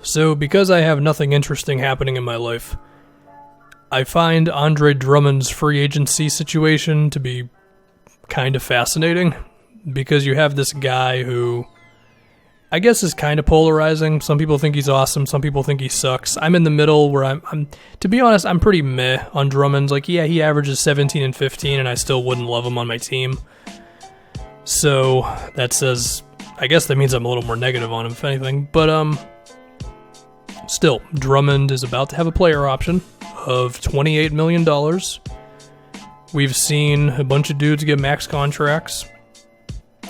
So, because I have nothing interesting happening in my life, I find Andre Drummond's free agency situation to be kind of fascinating, because you have this guy who I guess is kind of polarizing. Some people think he's awesome, some people think he sucks. I'm in the middle where I'm to be honest, I'm pretty meh on Drummond. Like, yeah, he averages 17 and 15, and I still wouldn't love him on my team. So, that says, I guess that means I'm a little more negative on him, if anything. But, still, Drummond is about to have a player option of $28 million. We've seen a bunch of dudes get max contracts,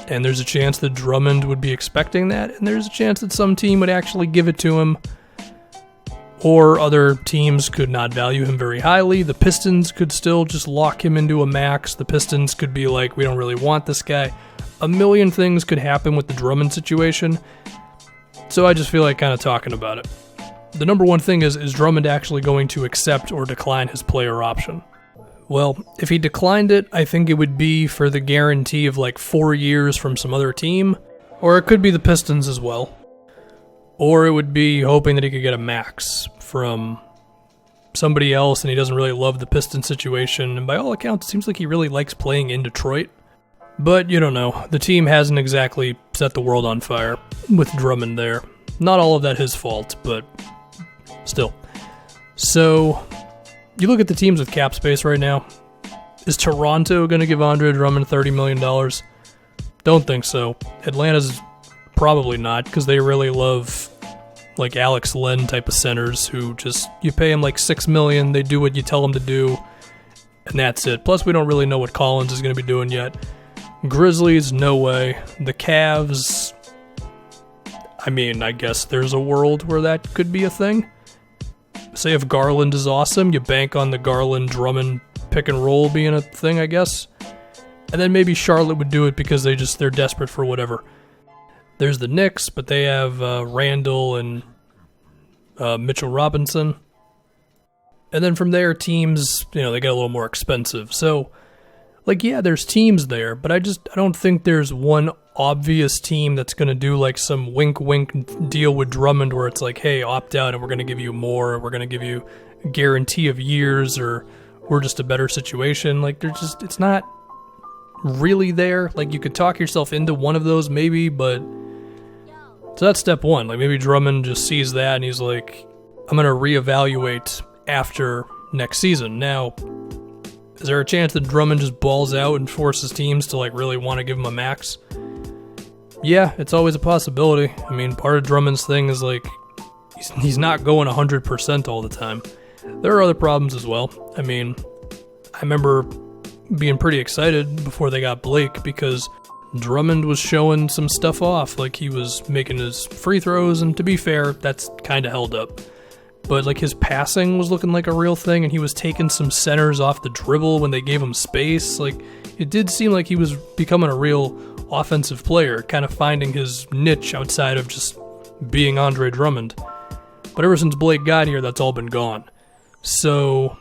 and there's a chance that Drummond would be expecting that, and there's a chance that some team would actually give it to him, or other teams could not value him very highly. The Pistons could still just lock him into a max. The Pistons could be like, we don't really want this guy. A million things could happen with the Drummond situation, so I just feel like kind of talking about it. The number one thing is Drummond actually going to accept or decline his player option? Well, if he declined it, I think it would be for the guarantee of like 4 years from some other team, or it could be the Pistons as well. Or it would be hoping that he could get a max from somebody else and he doesn't really love the Pistons situation, and by all accounts it seems like he really likes playing in Detroit. But you don't know, the team hasn't exactly set the world on fire with Drummond there. Not all of that his fault, but still. So, you look at the teams with cap space right now. Is Toronto going to give Andre Drummond $30 million? Don't think so. Atlanta's probably not, because they really love like Alex Len type of centers who just, you pay them like $6 million, they do what you tell them to do, and that's it. Plus, we don't really know what Collins is going to be doing yet. Grizzlies, no way. The Cavs, I mean, I guess there's a world where that could be a thing. Say if Garland is awesome, you bank on the Garland-Drummond pick and roll being a thing, I guess. And then maybe Charlotte would do it because they're desperate for whatever. There's the Knicks, but they have Randall and Mitchell Robinson. And then from there, teams, they get a little more expensive. So, like, yeah, there's teams there, but I don't think there's one obvious team that's going to do like some wink-wink deal with Drummond where it's like, hey, opt out and we're going to give you more, or we're going to give you a guarantee of years, or we're just a better situation. Like, it's not really there. Like, you could talk yourself into one of those maybe, but so that's step one. Like, maybe Drummond just sees that and he's like, I'm going to reevaluate after next season. Now, is there a chance that Drummond just balls out and forces teams to like really want to give him a max? Yeah, it's always a possibility. I mean, part of Drummond's thing is like, he's not going 100% all the time. There are other problems as well. I mean, I remember being pretty excited before they got Blake because Drummond was showing some stuff off. Like, he was making his free throws, and to be fair, that's kind of held up. But like, his passing was looking like a real thing, and he was taking some centers off the dribble when they gave him space. Like, it did seem like he was becoming a real offensive player, kind of finding his niche outside of just being Andre Drummond. But ever since Blake got here, that's all been gone. So,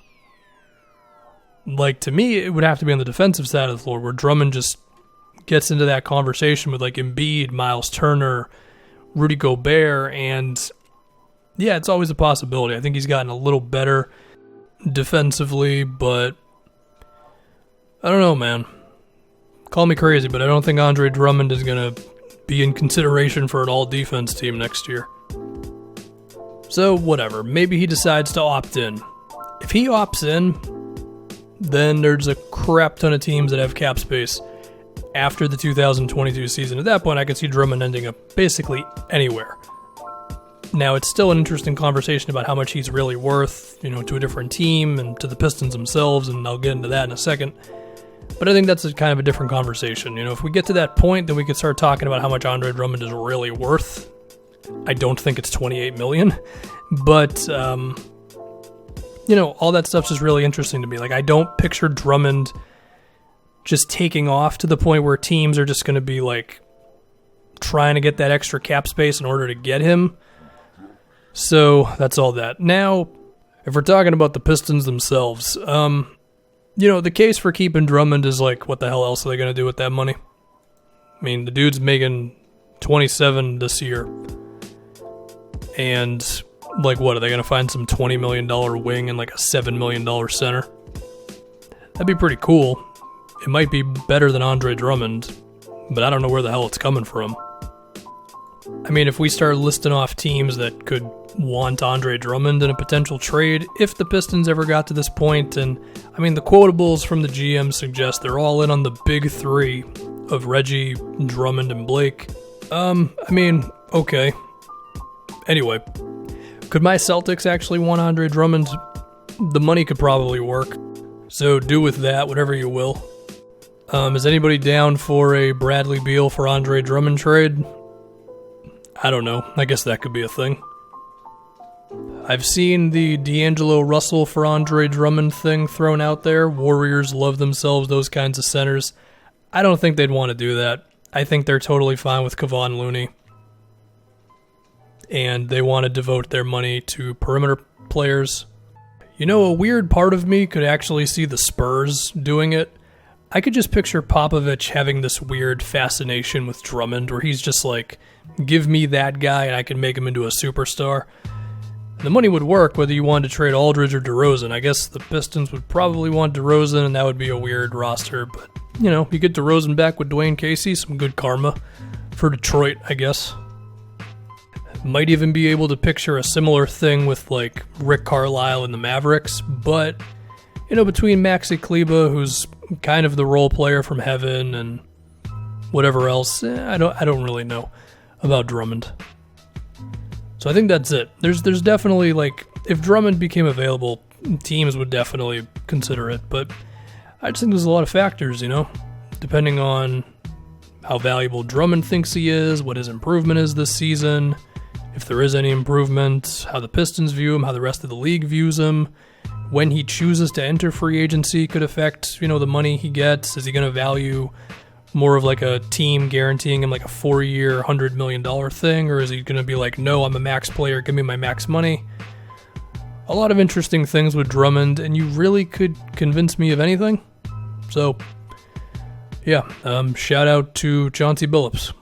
like, to me, it would have to be on the defensive side of the floor, where Drummond just gets into that conversation with like Embiid, Miles Turner, Rudy Gobert, and yeah, it's always a possibility. I think he's gotten a little better defensively, but I don't know, man. Call me crazy, but I don't think Andre Drummond is going to be in consideration for an all-defense team next year. So, whatever. Maybe he decides to opt in. If he opts in, then there's a crap ton of teams that have cap space after the 2022 season. At that point, I could see Drummond ending up basically anywhere. Now, it's still an interesting conversation about how much he's really worth, to a different team and to the Pistons themselves, and I'll get into that in a second. But I think that's a kind of a different conversation. If we get to that point, then we could start talking about how much Andre Drummond is really worth. I don't think it's $28 million, but, all that stuff's just really interesting to me. Like, I don't picture Drummond just taking off to the point where teams are just going to be, like, trying to get that extra cap space in order to get him. So, that's all that. Now, if we're talking about the Pistons themselves, the case for keeping Drummond is like, what the hell else are they going to do with that money? I mean, the dude's making 27 this year. And, like, what, are they going to find some $20 million wing and, like, a $7 million center? That'd be pretty cool. It might be better than Andre Drummond, but I don't know where the hell it's coming from. I mean, if we start listing off teams that could want Andre Drummond in a potential trade, if the Pistons ever got to this point, and, I mean, the quotables from the GM suggest they're all in on the big three of Reggie, Drummond, and Blake. I mean, okay. Anyway, could my Celtics actually want Andre Drummond? The money could probably work. So do with that whatever you will. Is anybody down for a Bradley Beal for Andre Drummond trade? I don't know. I guess that could be a thing. I've seen the D'Angelo Russell for Andre Drummond thing thrown out there. Warriors love themselves those kinds of centers. I don't think they'd want to do that. I think they're totally fine with Kevon Looney. And they want to devote their money to perimeter players. You know, a weird part of me could actually see the Spurs doing it. I could just picture Popovich having this weird fascination with Drummond where he's just like, give me that guy and I can make him into a superstar. The money would work whether you wanted to trade Aldridge or DeRozan. I guess the Pistons would probably want DeRozan, and that would be a weird roster. But, you know, you get DeRozan back with Dwayne Casey, some good karma for Detroit, I guess. Might even be able to picture a similar thing with, like, Rick Carlisle and the Mavericks. But, you know, between Maxi Kleber, who's kind of the role player from Heaven, and whatever else, I don't really know about Drummond. So I think that's it. There's definitely, like, if Drummond became available, teams would definitely consider it. But I just think there's a lot of factors, you know, depending on how valuable Drummond thinks he is, what his improvement is this season, if there is any improvement, how the Pistons view him, how the rest of the league views him, when he chooses to enter free agency could affect, you know, the money he gets. Is he going to value more of like a team guaranteeing him like a 4-year, $100 million thing? Or is he going to be like, no, I'm a max player, give me my max money? A lot of interesting things with Drummond, and you really could convince me of anything. So, yeah, shout out to Chauncey Billups.